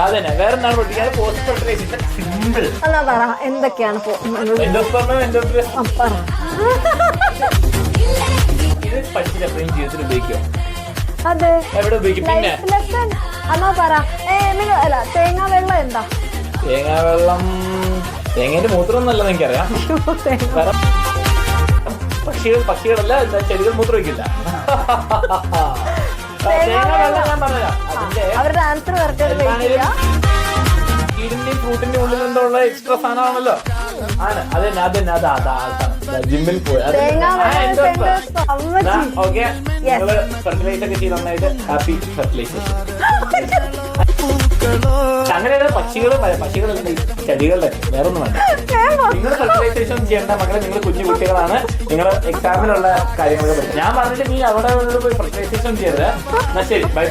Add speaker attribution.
Speaker 1: അതന്നെ വേറെ എന്താണ് പഠിപ്പിക്കാൻ? Post fertilization simple.
Speaker 2: എന്നാ പറ എന്തൊക്കെയാണ്
Speaker 1: ഇത് പഠിച്ചിട്ട് എപ്പോഴും ജീവിതത്തിൽ ഉപയോഗിക്കും.
Speaker 2: അതെ
Speaker 1: എവിടെ ഉപയോഗിക്കും? പിന്നെ
Speaker 2: എന്നാ പറ അല്ല തേങ്ങാ വെള്ളം എന്താ?
Speaker 1: തേങ്ങാ വെള്ളം തേങ്ങേന്റെ മൂത്രം ഒന്നല്ലെന്ന് എനിക്കറിയാം. പക്ഷികളല്ല ചെടികൾ മൂത്രം വയ്ക്കില്ല.
Speaker 2: അവരുടെ ആൻസർ
Speaker 1: സീഡിന്റെയും ഫ്രൂട്ടിന്റെയും ഉള്ളിൽ എന്തോ ഉള്ള എക്സ്ട്രാ സാധനമാണല്ലോ. ജിമ്മിൽ പോയി ഓക്കെ. നിങ്ങള് ഫെർട്ടിലൈസ് ഒക്കെ ചെയ്ത് നന്നായിട്ട് ഹാപ്പി ഫെർട്ടിലൈസേഷൻ. അങ്ങനെയാണ് പക്ഷികളല്ല ചെടികളുടെ വേറൊന്നും വേണ്ട. നിങ്ങൾ ഫെർട്ടിലൈസേഷൻ ചെയ്യേണ്ട മക്കളെ, നിങ്ങൾ കുഞ്ഞു കുട്ടികളാണ്, നിങ്ങൾ എക്സാമിനുള്ള കാര്യങ്ങളൊക്കെ പഠിക്കും. ഞാൻ പറഞ്ഞിട്ട് നീ അവിടെ പോയി ഫെർട്ടിലൈസേഷൻ ചെയ്തത്. എന്നാ ശരി, ബൈ.